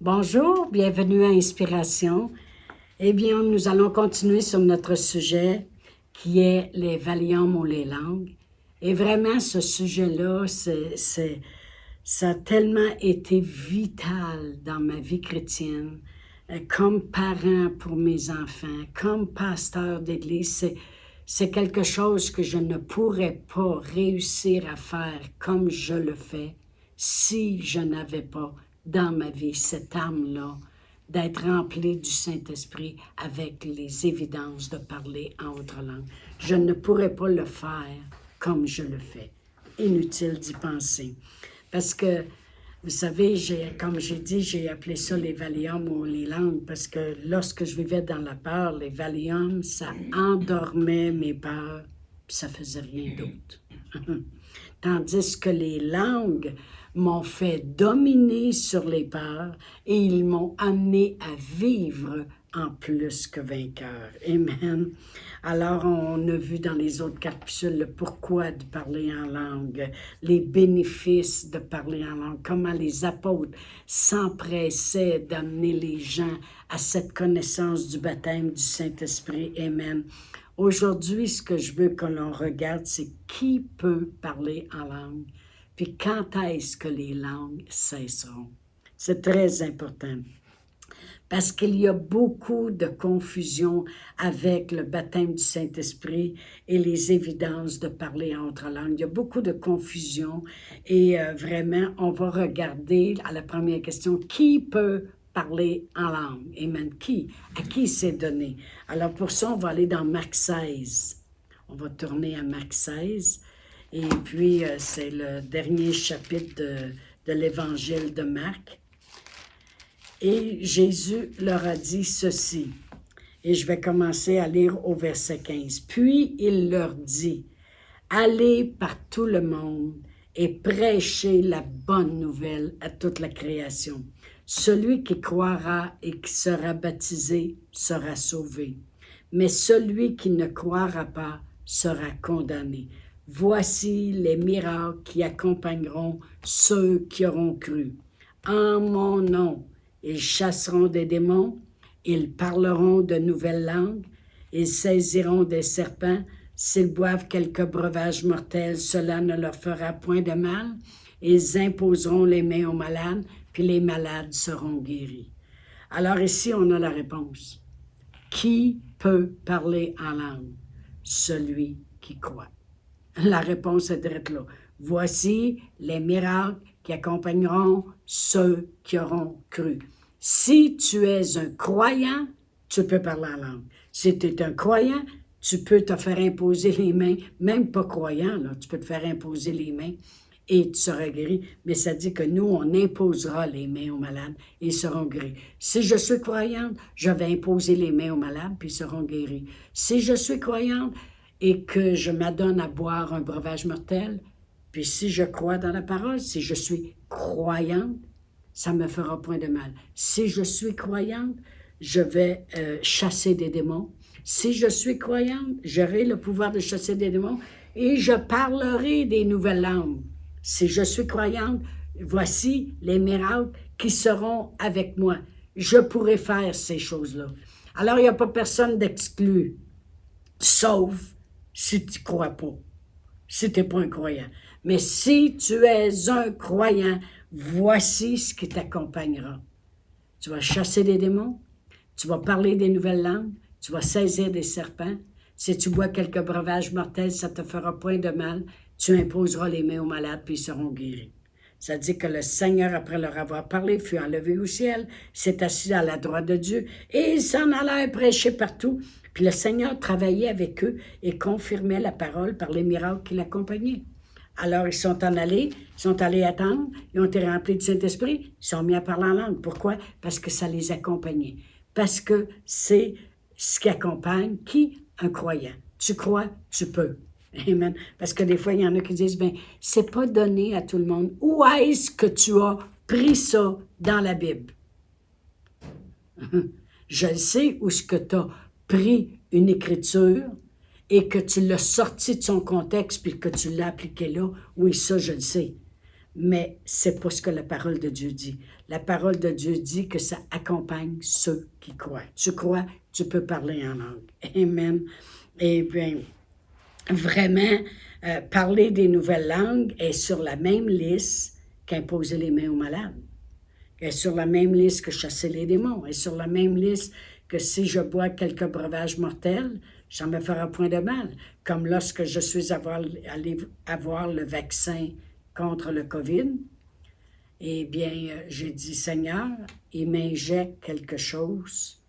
Bonjour, bienvenue à Inspiration. Eh bien, nous allons continuer sur notre sujet qui est les Valium ou les langues. Et vraiment, ce sujet-là, ça a tellement été vital dans ma vie chrétienne, comme parent pour mes enfants, comme pasteur d'église. C'est quelque chose que je ne pourrais pas réussir à faire comme je le fais si je n'avais pas dans ma vie cette âme-là d'être rempli du Saint-Esprit avec les évidences de parler en autre langue. Je ne pourrais pas le faire comme je le fais. Inutile d'y penser. Parce que, vous savez, comme j'ai dit, j'ai appelé ça les Valium ou les langues, parce que lorsque je vivais dans la peur, les Valium, ça endormait mes peurs, puis ça faisait rien d'autre. Tandis que les langues m'ont fait dominer sur les peurs et ils m'ont amené à vivre en plus que vainqueur. Amen. Alors, on a vu dans les autres capsules le pourquoi de parler en langue, les bénéfices de parler en langue, comment les apôtres s'empressaient d'amener les gens à cette connaissance du baptême du Saint-Esprit. Amen. Aujourd'hui, ce que je veux que l'on regarde, c'est qui peut parler en langue, puis quand est-ce que les langues cesseront. C'est très important. Parce qu'il y a beaucoup de confusion avec le baptême du Saint-Esprit et les évidences de parler en autre langue. Il y a beaucoup de confusion et vraiment, on va regarder à la première question, qui peut parler en langue? Amen. Qui? À qui c'est donné? Alors pour ça, on va aller dans Marc 16. On va tourner à Marc 16. Et puis, c'est le dernier chapitre de l'Évangile de Marc. Et Jésus leur a dit ceci, et je vais commencer à lire au verset 15. Puis il leur dit, allez par tout le monde et prêchez la bonne nouvelle à toute la création. Celui qui croira et qui sera baptisé sera sauvé, mais celui qui ne croira pas sera condamné. Voici les miracles qui accompagneront ceux qui auront cru. En mon nom, ils chasseront des démons, ils parleront de nouvelles langues, ils saisiront des serpents, s'ils boivent quelque breuvage mortel, cela ne leur fera point de mal, ils imposeront les mains aux malades, puis les malades seront guéris. Alors ici, on a la réponse. Qui peut parler en langue? Celui qui croit. La réponse est direct là. Voici les miracles qui accompagneront ceux qui auront cru. Si tu es un croyant, tu peux parler en langue. Si tu es un croyant, tu peux te faire imposer les mains, même pas croyant, là, tu peux te faire imposer les mains et tu seras guéri. Mais ça dit que nous, on imposera les mains aux malades et ils seront guéris. Si je suis croyante, je vais imposer les mains aux malades puis ils seront guéris. Si je suis croyante et que je m'adonne à boire un breuvage mortel, puis si je crois dans la parole, si je suis croyante, ça ne me fera point de mal. Si je suis croyante, je vais chasser des démons. Si je suis croyante, j'aurai le pouvoir de chasser des démons et je parlerai des nouvelles langues. Si je suis croyante, voici les miracles qui seront avec moi. Je pourrai faire ces choses-là. Alors, il n'y a pas personne d'exclu, sauf si tu ne crois pas, si tu n'es pas un croyant. Mais si tu es un croyant, voici ce qui t'accompagnera. Tu vas chasser des démons, tu vas parler des nouvelles langues, tu vas saisir des serpents. Si tu bois quelques breuvages mortels, ça ne te fera point de mal. Tu imposeras les mains aux malades, puis ils seront guéris. Ça dit que le Seigneur, après leur avoir parlé, fut enlevé au ciel, s'est assis à la droite de Dieu, et ils s'en allèrent prêcher partout. Puis le Seigneur travaillait avec eux et confirmait la parole par les miracles qui l'accompagnaient. Alors, ils sont allés attendre, ils ont été remplis du Saint-Esprit, ils sont mis à parler en langue. Pourquoi? Parce que ça les accompagnait. Parce que c'est ce qui accompagne qui? Un croyant. Tu crois, tu peux. Amen. Parce que des fois, il y en a qui disent, ben, c'est pas donné à tout le monde. Où est-ce que tu as pris ça dans la Bible? Je le sais où est-ce que tu as pris une écriture et que tu l'as sorti de son contexte puis que tu l'as appliqué là. Oui, ça, je le sais. mais c'est pas ce que la parole de Dieu dit. La parole de Dieu dit que ça accompagne ceux qui croient. Tu crois, tu peux parler en langue. Amen. Et bien, vraiment, parler des nouvelles langues est sur la même liste qu'imposer les mains aux malades. Est sur la même liste que chasser les démons. Est sur la même liste que si je bois quelques breuvages mortels, ça ne me fera point de mal. Comme lorsque je suis allé avoir le vaccin contre le COVID, eh bien, j'ai dit, Seigneur, il m'injecte quelque chose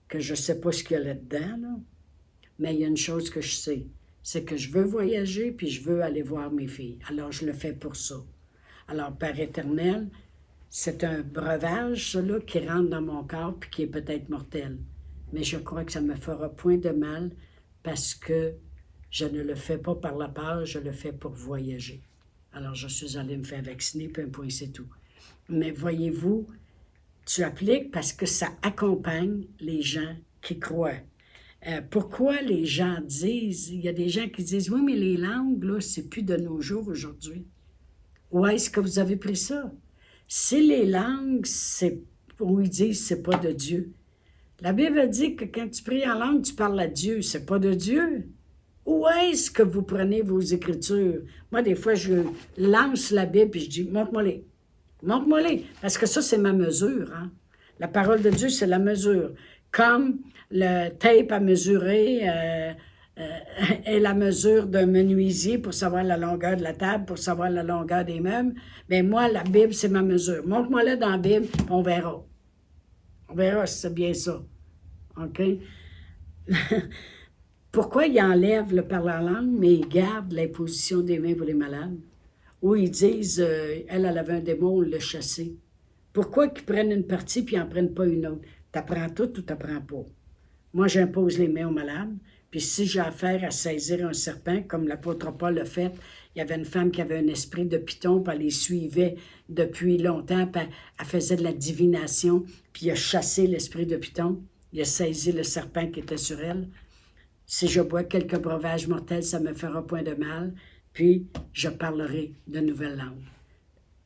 que je ne sais pas ce qu'il y a là-dedans, là, mais il y a une chose que je sais, c'est que je veux voyager puis je veux aller voir mes filles. Alors, je le fais pour ça. Alors, Père éternel, c'est un breuvage, ça, là, qui rentre dans mon corps puis qui est peut-être mortel. Mais je crois que ça ne me fera point de mal parce que je ne le fais pas par la peur, je le fais pour voyager. Alors, je suis allée me faire vacciner, puis un point, c'est tout. Mais voyez-vous, tu appliques parce que ça accompagne les gens qui croient. Pourquoi les gens disent, il y a des gens qui disent, oui, mais les langues, là, c'est plus de nos jours aujourd'hui. Où est-ce que vous avez pris ça? Si les langues, c'est où ils disent, c'est pas de Dieu. La Bible dit que quand tu pries en langue, tu parles à Dieu, c'est pas de Dieu. Où est-ce que vous prenez vos Écritures? Moi, des fois, je lance la Bible et je dis, montre-moi-les. Montre-moi-les. Parce que ça, c'est ma mesure. Hein? La parole de Dieu, c'est la mesure. Comme le tape à mesurer est la mesure d'un menuisier pour savoir la longueur de la table, pour savoir la longueur des meubles, bien moi, la Bible, c'est ma mesure. Montre-moi-la dans la Bible, on verra. On verra si c'est bien ça. OK? Pourquoi ils enlèvent le parler en langue, mais ils gardent l'imposition des mains pour les malades? Ou ils disent, elle avait un démon, on l'a chassé. Pourquoi qu'ils prennent une partie puis ils n'en prennent pas une autre? T'apprends tout ou t'apprends pas? Moi, j'impose les mains aux malades, puis si j'ai affaire à saisir un serpent, comme l'apôtre Paul l'a fait, il y avait une femme qui avait un esprit de python, puis elle les suivait depuis longtemps, puis elle faisait de la divination, puis il a chassé l'esprit de python, il a saisi le serpent qui était sur elle. Si je bois quelques breuvages mortels, ça ne me fera point de mal, puis je parlerai de nouvelles langues.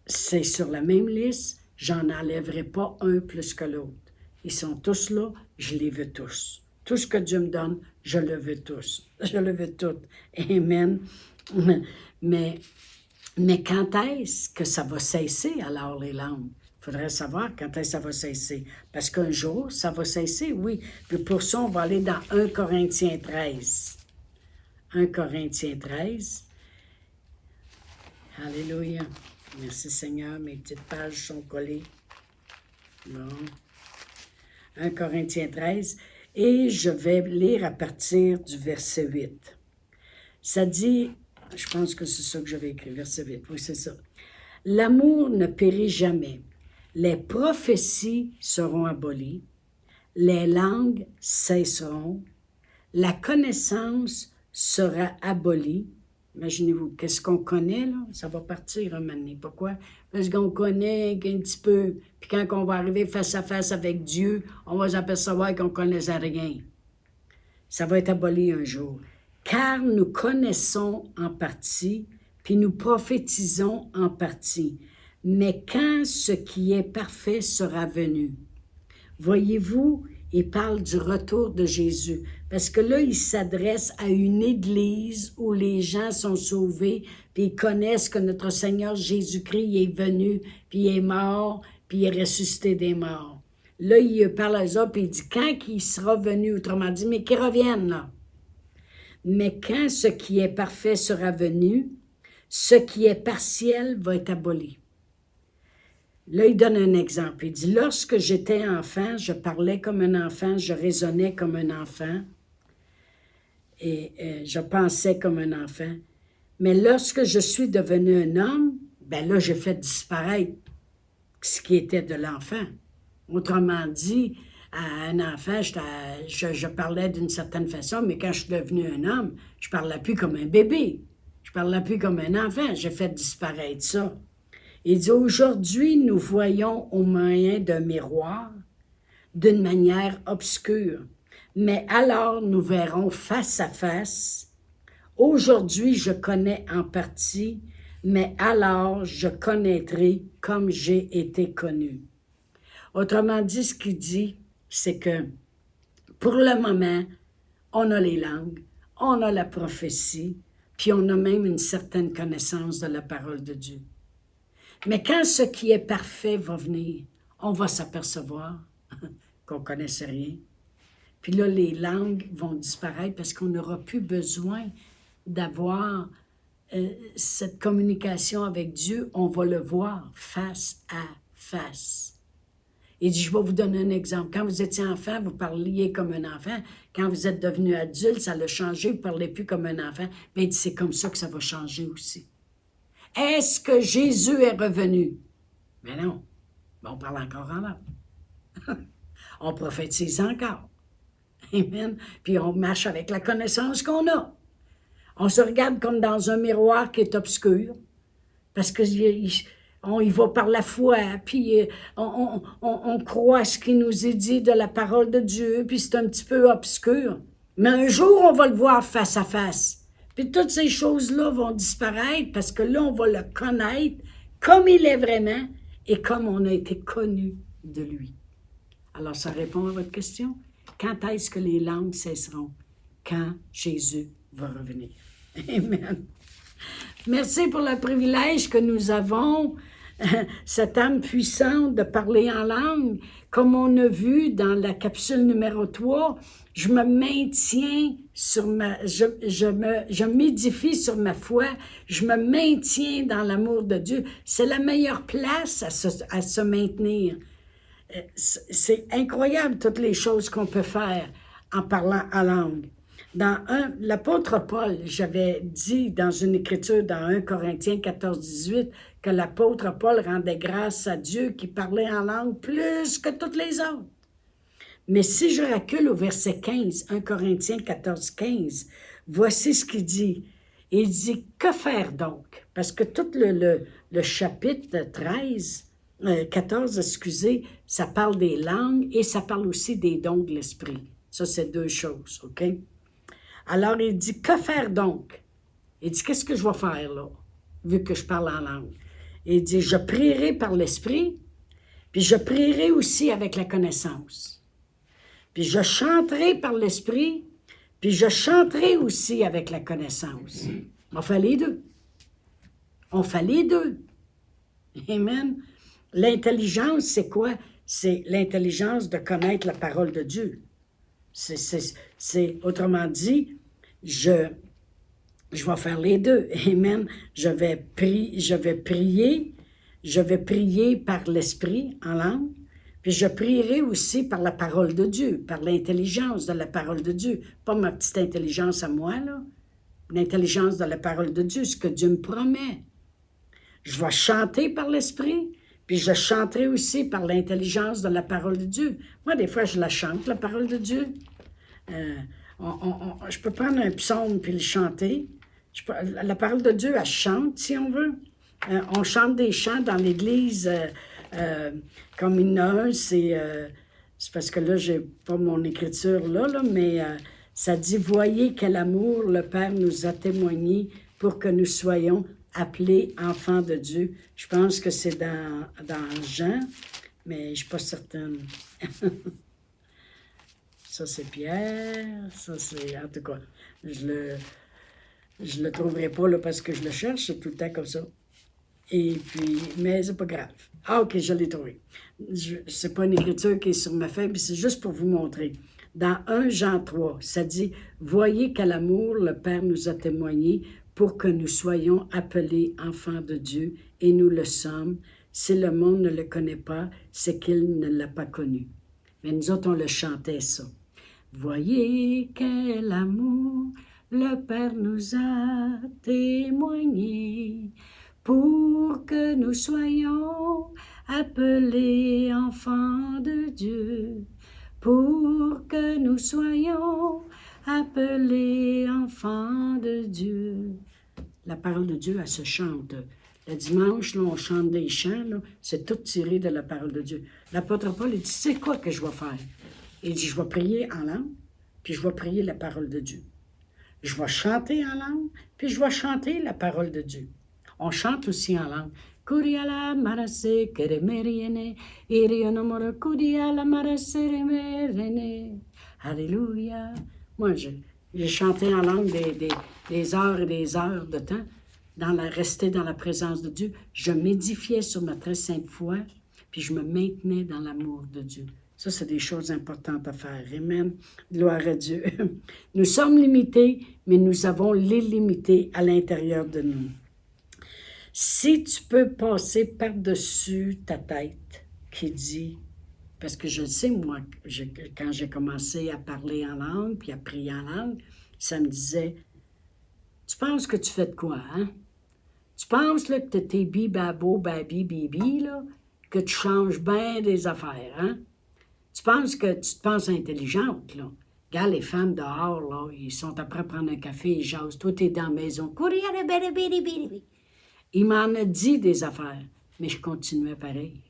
C'est sur la même liste, j'en enlèverai pas un plus que l'autre. Ils sont tous là, je les veux tous. Tout ce que Dieu me donne, je le veux tous. Je le veux tout. Amen. Mais quand est-ce que ça va cesser, alors, les langues? Il faudrait savoir quand est-ce que ça va cesser. Parce qu'un jour, ça va cesser, oui. Puis pour ça, on va aller dans 1 Corinthiens 13. 1 Corinthiens 13. Alléluia. Merci Seigneur, mes petites pages sont collées. Bon. 1 Corinthiens 13. Et je vais lire à partir du verset 8. Ça dit, je pense que c'est ça que j'avais écrit, verset 8. Oui, c'est ça. L'amour ne périt jamais. Les prophéties seront abolies, les langues cesseront, la connaissance sera abolie. Imaginez-vous, qu'est-ce qu'on connaît, là? Ça va partir un moment donné. Pourquoi? Parce qu'on connaît qu'un petit peu. Puis quand on va arriver face à face avec Dieu, on va s'apercevoir qu'on ne connaissait rien. Ça va être aboli un jour. Car nous connaissons en partie, puis nous prophétisons en partie. Mais quand ce qui est parfait sera venu. Voyez-vous, il parle du retour de Jésus. Parce que là, il s'adresse à une église où les gens sont sauvés, puis ils connaissent que notre Seigneur Jésus-Christ est venu, puis il est mort, puis il est ressuscité des morts. Là, il parle à eux autres, puis il dit, quand il sera venu, autrement dit, mais qu'il revienne là. Mais quand ce qui est parfait sera venu, ce qui est partiel va être aboli. Là, il donne un exemple. Il dit, lorsque j'étais enfant, je parlais comme un enfant, je raisonnais comme un enfant et je pensais comme un enfant. Mais lorsque je suis devenu un homme, ben là, j'ai fait disparaître ce qui était de l'enfant. Autrement dit, à un enfant, je parlais d'une certaine façon, mais quand je suis devenu un homme, je ne parlais plus comme un bébé. Je ne parlais plus comme un enfant. J'ai fait disparaître ça. Il dit, aujourd'hui, nous voyons au moyen d'un miroir d'une manière obscure, mais alors nous verrons face à face. Aujourd'hui, je connais en partie, mais alors je connaîtrai comme j'ai été connu. Autrement dit, ce qu'il dit, c'est que pour le moment, on a les langues, on a la prophétie, puis on a même une certaine connaissance de la parole de Dieu. Mais quand ce qui est parfait va venir, on va s'apercevoir qu'on ne connaissait rien. Puis là, les langues vont disparaître parce qu'on n'aura plus besoin d'avoir cette communication avec Dieu. On va le voir face à face. Il dit, je vais vous donner un exemple. Quand vous étiez enfant, vous parliez comme un enfant. Quand vous êtes devenu adulte, ça l'a changé, vous ne parlez plus comme un enfant. Mais il dit, c'est comme ça que ça va changer aussi. Est-ce que Jésus est revenu? Mais non. On parle encore en langue. On prophétise encore. Amen. Puis on marche avec la connaissance qu'on a. On se regarde comme dans un miroir qui est obscur. Parce qu'on y va par la foi, puis on croit ce qui nous est dit de la parole de Dieu, puis c'est un petit peu obscur. Mais un jour, on va le voir face à face. Puis toutes ces choses-là vont disparaître parce que là, on va le connaître comme il est vraiment et comme on a été connu de lui. Alors, ça répond à votre question. Quand est-ce que les langues cesseront? Quand Jésus va revenir. Amen. Merci pour le privilège que nous avons, cette âme puissante de parler en langue. Comme on a vu dans la capsule numéro 3, je me maintiens sur je m'édifie sur ma foi, je me maintiens dans l'amour de Dieu. C'est la meilleure place à se maintenir. C'est incroyable toutes les choses qu'on peut faire en parlant en langue. L'apôtre Paul, j'avais dit dans une écriture dans 1 Corinthiens 14-18 que l'apôtre Paul rendait grâce à Dieu qui parlait en langue plus que toutes les autres. Mais si je recule au verset 15, 1 Corinthiens 14-15, voici ce qu'il dit. Il dit, que faire donc? Parce que tout le chapitre 14, excusez, ça parle des langues et ça parle aussi des dons de l'esprit. Ça, c'est deux choses, OK? Alors, il dit, que faire donc? Il dit, qu'est-ce que je vais faire là, vu que je parle en langue? Il dit, je prierai par l'esprit, puis je prierai aussi avec la connaissance. Puis je chanterai par l'esprit, puis je chanterai aussi avec la connaissance. On fait les deux. On fait les deux. Amen. L'intelligence, c'est quoi? C'est l'intelligence de connaître la parole de Dieu. C'est autrement dit, je vais faire les deux. Amen. Je vais prier par l'esprit en langue, puis je prierai aussi par la parole de Dieu, par l'intelligence de la parole de Dieu. Pas ma petite intelligence à moi, là. L'intelligence de la parole de Dieu, ce que Dieu me promet. Je vais chanter par l'esprit, puis je chanterai aussi par l'intelligence de la parole de Dieu. Moi, des fois, je la chante, la parole de Dieu. Je peux prendre un psaume puis le chanter. La parole de Dieu, elle chante, si on veut. On chante des chants dans l'Église comme il y en a un, c'est parce que là, j'ai pas mon écriture là, mais ça dit « Voyez quel amour le Père nous a témoigné pour que nous soyons appelés enfants de Dieu. » Je pense que c'est dans Jean, mais je ne suis pas certaine. Ça, c'est Pierre. Ça, c'est... En tout cas, je le trouverai pas là, parce que je le cherche, c'est tout le temps comme ça. Et puis, mais c'est pas grave. Ah, OK, je l'ai trouvé. C'est pas une écriture qui est sur ma feuille, c'est juste pour vous montrer. Dans 1 Jean 3, ça dit « Voyez quel amour le Père nous a témoigné pour que nous soyons appelés enfants de Dieu, et nous le sommes. Si le monde ne le connaît pas, c'est qu'il ne l'a pas connu. » Mais nous autres, on le chantait, ça. « Voyez quel amour le Père nous a témoigné, pour que nous soyons appelés enfants de Dieu, pour que nous soyons appelés enfants de Dieu. » La parole de Dieu, elle se chante. Le dimanche, là, on chante des chants, c'est tout tiré de la parole de Dieu. L'apôtre Paul, il dit, c'est quoi que je vais faire? Il dit, je vais prier en langue, puis je vais prier la parole de Dieu. Je vais chanter en langue, puis je vais chanter la parole de Dieu. On chante aussi en langue. Kuriala marase keremeriene, irionomoro kuriala marase remerene. Alléluia. Moi, j'ai chanté en langue des heures et des heures de temps, rester dans la présence de Dieu. Je m'édifiais sur ma très sainte foi, puis je me maintenais dans l'amour de Dieu. Ça, c'est des choses importantes à faire. Amen. Gloire à Dieu. Nous sommes limités, mais nous avons l'illimité à l'intérieur de nous. Si tu peux passer par-dessus ta tête qui dit, parce que je sais, moi, quand j'ai commencé à parler en langue, puis à prier en langue, ça me disait, tu penses que tu fais de quoi, hein? Tu penses là, que t'es bibabo, babi, bibi, là, que tu changes bien des affaires, hein? Tu penses que tu te penses intelligente, là. Regarde les femmes dehors, là, ils sont après à prendre un café, ils jasent. Toi, t'es dans la maison. Il m'en a dit des affaires, mais je continuais pareil.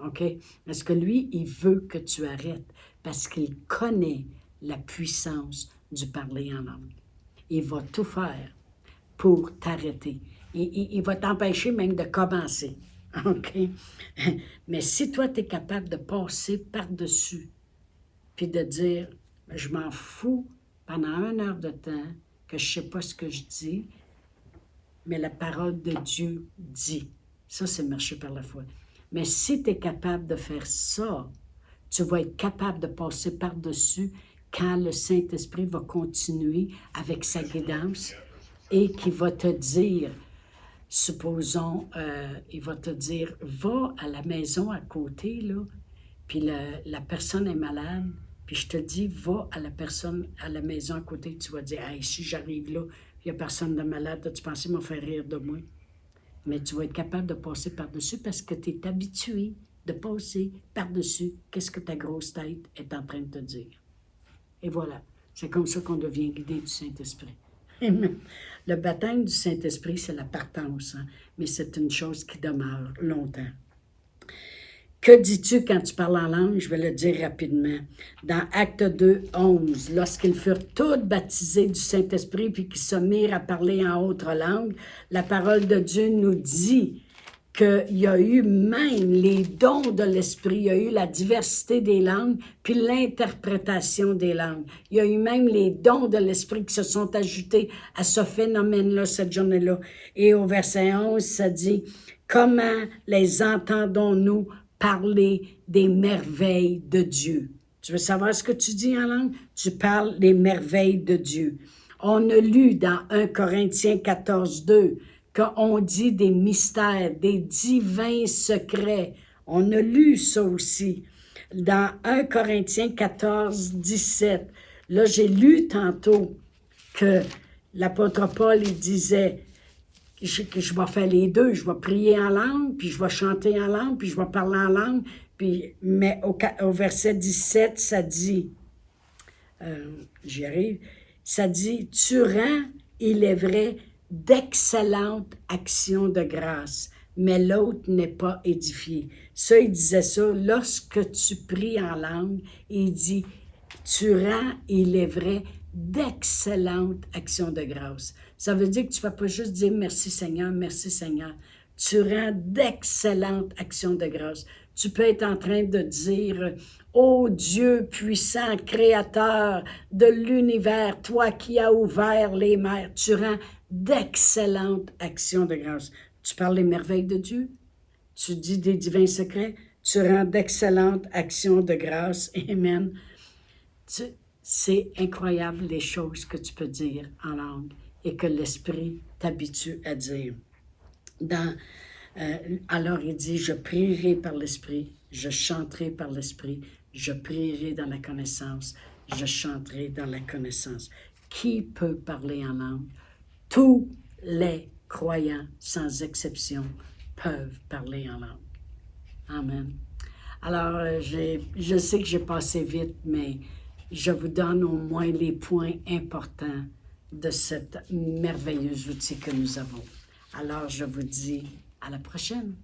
OK? Parce que lui, il veut que tu arrêtes parce qu'il connaît la puissance du parler en langue. Il va tout faire pour t'arrêter. Il va t'empêcher même de commencer. OK? Mais si toi, tu es capable de passer par-dessus, puis de dire, je m'en fous pendant 1 heure de temps, que je ne sais pas ce que je dis, mais la parole de Dieu dit. Ça, c'est marcher par la foi. Mais si tu es capable de faire ça, tu vas être capable de passer par-dessus quand le Saint-Esprit va continuer avec sa guidance et qu'il va te dire, supposons, il va te dire, va à la maison à côté, là, puis la personne est malade, puis je te dis, va à la maison à côté, tu vas dire, hey, si j'arrive là, il n'y a personne de malade, tu pensais m'en faire rire de moi. Mais tu vas être capable de passer par-dessus parce que tu es habitué de passer par-dessus qu'est-ce que ta grosse tête est en train de te dire. Et voilà, c'est comme ça qu'on devient guidé du Saint-Esprit. Le baptême du Saint-Esprit, c'est la partance, hein? Mais c'est une chose qui demeure longtemps. Que dis-tu quand tu parles en langue? Je vais le dire rapidement. Dans Actes 2, 11, lorsqu'ils furent tous baptisés du Saint-Esprit puis qu'ils se mirent à parler en autre langue, la parole de Dieu nous dit qu'il y a eu même les dons de l'Esprit, il y a eu la diversité des langues puis l'interprétation des langues. Il y a eu même les dons de l'Esprit qui se sont ajoutés à ce phénomène-là, cette journée-là. Et au verset 11, ça dit, « Comment les entendons-nous parler des merveilles de Dieu. » Tu veux savoir ce que tu dis en langue? Tu parles des merveilles de Dieu. On a lu dans 1 Corinthiens 14, 2 qu'on dit des mystères, des divins secrets. On a lu ça aussi. Dans 1 Corinthiens 14, 17, là j'ai lu tantôt que l'apôtre Paul, il disait, que je vais faire les deux, je vais prier en langue, puis je vais chanter en langue, puis je vais parler en langue, puis, mais au verset 17, ça dit, j'y arrive, ça dit, « Tu rends, il est vrai, d'excellentes actions de grâce, mais l'autre n'est pas édifié. » Ça, il disait ça, lorsque tu pries en langue, il dit, « Tu rends, il est vrai, d'excellentes actions de grâce. » Ça veut dire que tu ne vas pas juste dire « Merci Seigneur, merci Seigneur ». Tu rends d'excellentes actions de grâce. Tu peux être en train de dire « Ô Dieu puissant, créateur de l'univers, toi qui as ouvert les mers, tu rends d'excellentes actions de grâce. » Tu parles des merveilles de Dieu, tu dis des divins secrets, tu rends d'excellentes actions de grâce. Amen. C'est incroyable les choses que tu peux dire en langue et que l'Esprit t'habitue à dire. Alors il dit, je prierai par l'Esprit, je chanterai par l'Esprit, je prierai dans la connaissance, je chanterai dans la connaissance. Qui peut parler en langue? Tous les croyants, sans exception, peuvent parler en langue. Amen. Alors, je sais que j'ai passé vite, mais je vous donne au moins les points importants de cet merveilleux outil que nous avons. Alors, je vous dis à la prochaine.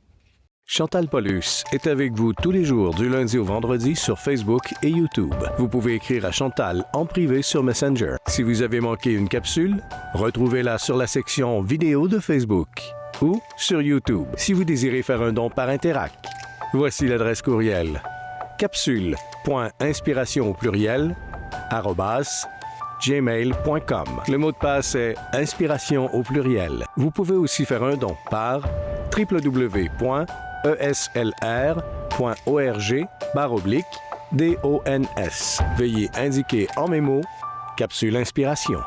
Chantal Paulus est avec vous tous les jours du lundi au vendredi sur Facebook et YouTube. Vous pouvez écrire à Chantal en privé sur Messenger. Si vous avez manqué une capsule, retrouvez-la sur la section vidéo de Facebook. ou sur YouTube si vous désirez faire un don par Interac. Voici l'adresse courriel capsule.inspiration au pluriel @gmail.com. Le mot de passe est inspiration au pluriel. Vous pouvez aussi faire un don par www.eslr.org/dons. Veuillez indiquer en mémo Capsule Inspiration.